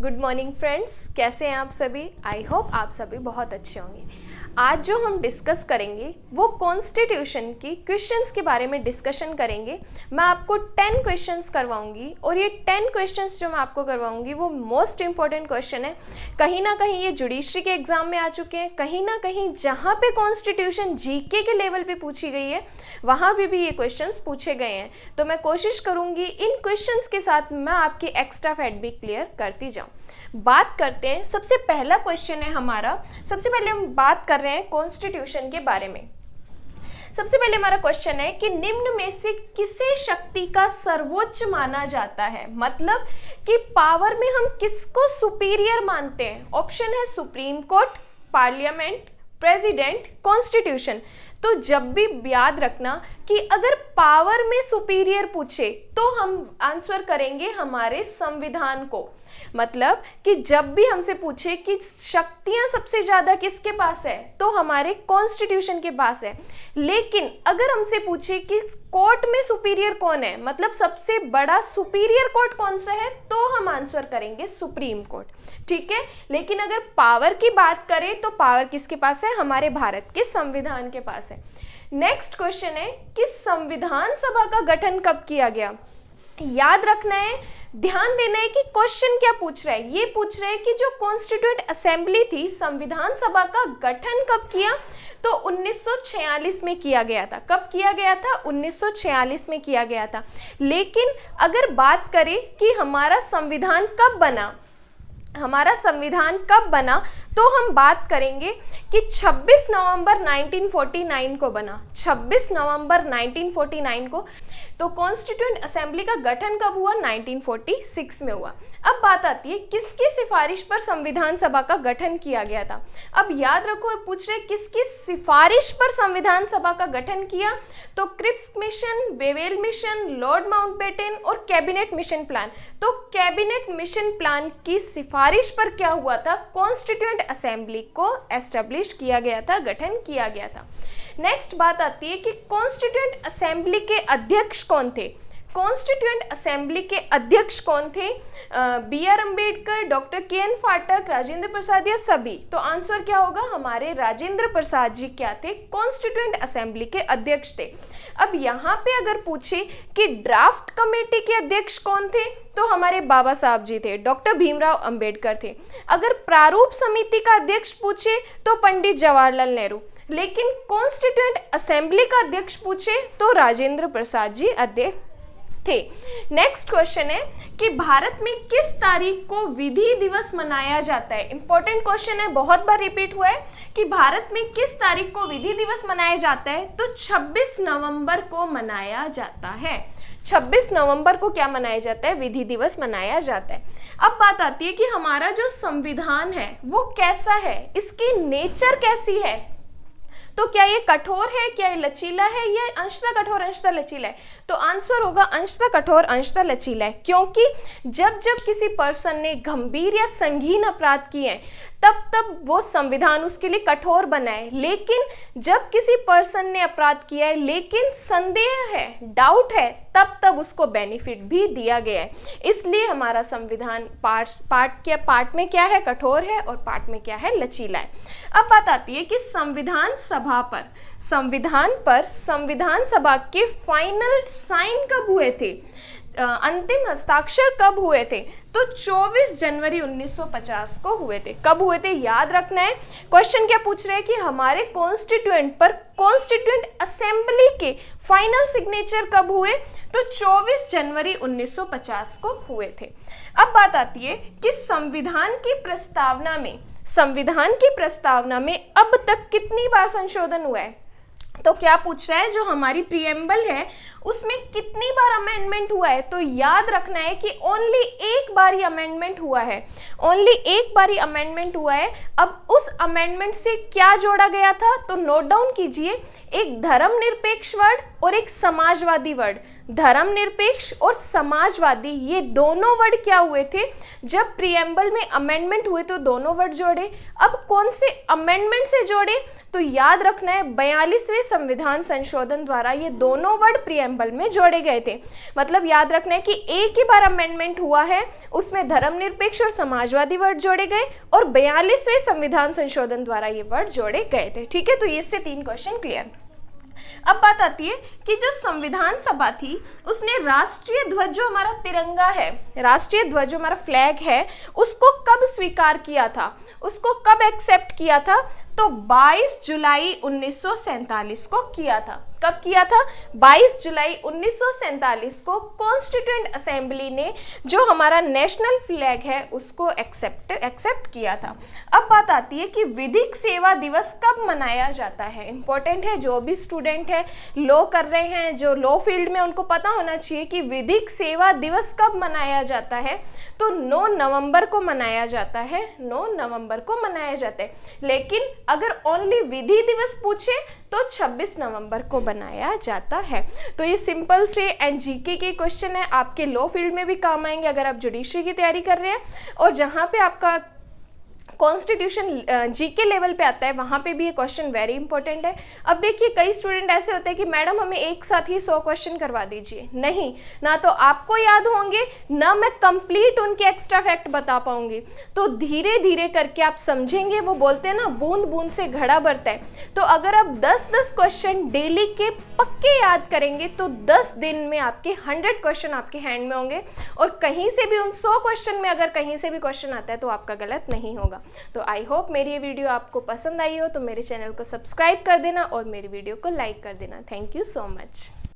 Good morning friends, कैसे हैं आप सभी। आई होप आप सभी बहुत अच्छे होंगे। आज जो हम डिस्कस करेंगे वो कॉन्स्टिट्यूशन की क्वेश्चंस के बारे में डिस्कशन करेंगे। मैं आपको 10 क्वेश्चंस करवाऊंगी और ये 10 क्वेश्चंस जो मैं आपको करवाऊंगी वो मोस्ट इंपॉर्टेंट क्वेश्चन है। कहीं ना कहीं ये जुडिशरी के एग्जाम में आ चुके हैं, कहीं ना कहीं जहाँ पे कॉन्स्टिट्यूशन जीके के लेवल पे पूछी गई है वहाँ भी ये क्वेश्चंस पूछे गए हैं। तो मैं कोशिश करूँगी इन क्वेश्चंस के साथ मैं आपकी एक्स्ट्रा फैक्ट भी क्लियर करती जाऊँ। बात करते हैं, सबसे पहला क्वेश्चन है हमारा। सबसे पहले हम बात कर रहे हैं कॉन्स्टिट्यूशन के बारे में। सबसे पहले हमारा क्वेश्चन है कि निम्न में से किसे शक्ति का सर्वोच्च माना जाता है। मतलब कि पावर में हम किसको सुपीरियर मानते हैं। ऑप्शन है supreme court, parliament, president, constitution. तो जब भी याद रखना कि अगर पावर में सुपीरियर पूछे तो हम आंसर करेंगे हमारे संविधान को। मतलब कि जब भी हमसे पूछे कि शक्तियां सबसे ज्यादा किसके पास है तो हमारे कॉन्स्टिट्यूशन के पास है। लेकिन अगर हमसे पूछे कि कोर्ट में सुपीरियर कौन है, मतलब सबसे बड़ा सुपीरियर कोर्ट कौन सा है, तो हम आंसर करेंगे सुप्रीम कोर्ट। ठीक है। लेकिन अगर पावर की बात करें तो पावर किसके पास है, हमारे भारत के संविधान के पास है। नेक्स्ट क्वेश्चन है कि संविधान सभा का गठन कब किया गया। याद रखना है, ध्यान देना है कि क्वेश्चन क्या पूछ रहा है। ये पूछ रहा है कि जो कॉन्स्टिट्यूएंट असेंबली थी, संविधान सभा का गठन कब किया, तो 1946 में किया गया था। कब किया गया था, 1946 में किया गया था। लेकिन अगर बात करें कि हमारा संविधान कब बना, हमारा संविधान कब बना, तो हम बात करेंगे कि 26 नवंबर 1949 को बना। 26 नवंबर 1949 को। तो कॉन्स्टिट्यूएंट असेंबली का गठन कब हुआ, 1946 में हुआ। अब बात आती है किसकी सिफारिश पर संविधान सभा का गठन किया गया था। अब याद रखो, पूछ रहे किसकी सिफारिश पर संविधान सभा का गठन किया, तो Cripps mission, Wavell mission, lord Mountbatten और कैबिनेट मिशन प्लान। तो कैबिनेट मिशन प्लान की सिफारिश पर क्या हुआ था, कॉन्स्टिट्यूएंट असेंबली को एस्टेब्लिश किया गया था, गठन किया गया था। नेक्स्ट बात आती है कि कॉन्स्टिट्यूएंट असेंबली के अध्यक्ष कौन थे। कॉन्स्टिट्यूएंट असेंबली के अध्यक्ष कौन थे, बी.आर. Ambedkar, doctor K. N.. फाटक, राजेंद्र प्रसाद या सभी। तो आंसर क्या होगा, हमारे राजेंद्र प्रसाद जी क्या थे, कॉन्स्टिट्यूएंट असेंबली के अध्यक्ष थे। अब यहाँ पे अगर पूछे कि ड्राफ्ट कमेटी के अध्यक्ष कौन थे, तो हमारे बाबा साहब जी थे, डॉक्टर भीमराव अंबेडकर थे। अगर प्रारूप समिति का अध्यक्ष पूछे तो पंडित जवाहरलाल नेहरू। लेकिन कॉन्स्टिट्यूएंट असेंबली का अध्यक्ष पूछे तो राजेंद्र प्रसाद जी अध्यक्ष थे। नेक्स्ट क्वेश्चन है कि भारत में किस तारीख को विधि दिवस मनाया जाता है। इंपॉर्टेंट क्वेश्चन है, बहुत बार रिपीट हुआ है कि भारत में किस तारीख को विधि दिवस मनाया जाता है, तो 26 नवंबर को मनाया जाता है। 26 नवंबर को क्या मनाया जाता है, विधि दिवस मनाया जाता है। अब बात आती है कि हमारा जो संविधान है वो कैसा है, इसकी नेचर कैसी है। तो क्या ये कठोर है, क्या ये लचीला है, या अंशतः कठोर अंशतः लचीला है। तो आंसर होगा अंशतः कठोर अंशतः लचीला है। क्योंकि जब जब किसी पर्सन ने गंभीर या संगीन अपराध किए हैं तब वो संविधान उसके लिए कठोर बना है। लेकिन जब किसी पर्सन ने अपराध किया है लेकिन संदेह है, डाउट है, तब उसको बेनिफिट भी दिया गया है। इसलिए हमारा संविधान पार्ट में क्या है, कठोर है, और पार्ट में क्या है, लचीला है। अब बात आती है कि संविधान सभा के फाइनल साइन कब हुए थे, अंतिम हस्ताक्षर कब हुए थे, तो 24 जनवरी 1950 को हुए थे। कब हुए थे, याद रखना है। क्वेश्चन क्या पूछ रहे हैं कि हमारे कॉन्स्टिट्यूएंट पर कॉन्स्टिट्यूएंट असेंबली के फाइनल सिग्नेचर कब हुए, तो 24 जनवरी 1950 को हुए थे। अब बात आती है कि संविधान की प्रस्तावना में अब तक कितनी बार संशोधन हुआ है। तो क्या पूछ रहा है, जो हमारी प्रीएम्बल है उसमें कितनी बार अमेंडमेंट हुआ है। तो याद रखना है कि ओनली एक बार ही अमेंडमेंट हुआ है, ओनली एक बार ही अमेंडमेंट हुआ है। अब उस अमेंडमेंट से क्या जोड़ा गया था, तो नोट डाउन कीजिए, एक धर्मनिरपेक्ष वर्ड, और एक समाजवादी वर्ड। धर्मनिरपेक्ष और समाजवादी ये दोनों वर्ड क्या हुए थे, जब प्रीएम्बल में अमेंडमेंट हुए तो दोनों वर्ड जोड़े। अब कौन से अमेंडमेंट से जोड़े, तो याद रखना है 42वें संविधान संशोधन द्वारा ये दोनों वर्ड प्रीएम्बल में जोड़े गए थे। मतलब याद रखना है कि एक ही बार अमेंडमेंट हुआ है, उसमें धर्मनिरपेक्ष और समाजवादी वर्ड जोड़े गए और 42वें संविधान संशोधन द्वारा ये वर्ड जोड़े गए थे। ठीक है, तो इससे 3 क्वेश्चन क्लियर। अब बात आती है कि जो संविधान सभा थी उसने राष्ट्रीय ध्वज जो हमारा तिरंगा है, राष्ट्रीय ध्वज जो हमारा फ्लैग है, उसको कब स्वीकार किया था, उसको कब एक्सेप्ट किया था, तो 22 जुलाई 1947 को किया था। कब किया था, 22 जुलाई 1947 को कॉन्स्टिट्यूएंट असेंबली ने जो हमारा नेशनल फ्लैग है उसको एक्सेप्ट किया था। अब बात आती है कि विधिक सेवा दिवस कब मनाया जाता है। इंपॉर्टेंट है, जो भी स्टूडेंट है लॉ कर रहे हैं, जो लॉ फील्ड में, उनको पता होना चाहिए कि विधिक सेवा दिवस कब मनाया जाता है। तो 9 नवंबर को मनाया जाता है, 9 नवंबर को मनाया जाता है। लेकिन अगर ओनली विधि दिवस पूछे तो 26 नवंबर को बनाया जाता है। तो ये सिंपल से एंड जीके के क्वेश्चन है, आपके लॉ फील्ड में भी काम आएंगे अगर आप जुडिशरी की तैयारी कर रहे हैं, और जहाँ पे आपका कॉन्स्टिट्यूशन जीके लेवल पे आता है वहाँ पे भी ये क्वेश्चन वेरी इंपॉर्टेंट है। अब देखिए कई स्टूडेंट ऐसे होते हैं कि मैडम हमें एक साथ ही 100 क्वेश्चन करवा दीजिए। नहीं, ना तो आपको याद होंगे, ना मैं कंप्लीट उनके एक्स्ट्रा फैक्ट बता पाऊंगी। तो धीरे धीरे करके आप समझेंगे, वो बोलते हैं ना बूंद बूंद से घड़ा भरता है। तो अगर आप 10-10 क्वेश्चन डेली के पक्के याद करेंगे तो 10 दिन में आपके 100 क्वेश्चन आपके हैंड में होंगे, और कहीं से भी उन 100 क्वेश्चन में अगर कहीं से भी क्वेश्चन आता है तो आपका गलत नहीं होगा। तो आई होप मेरी ये वीडियो आपको पसंद आई हो, तो मेरे चैनल को सब्सक्राइब कर देना और मेरी वीडियो को लाइक कर देना। Thank you so much.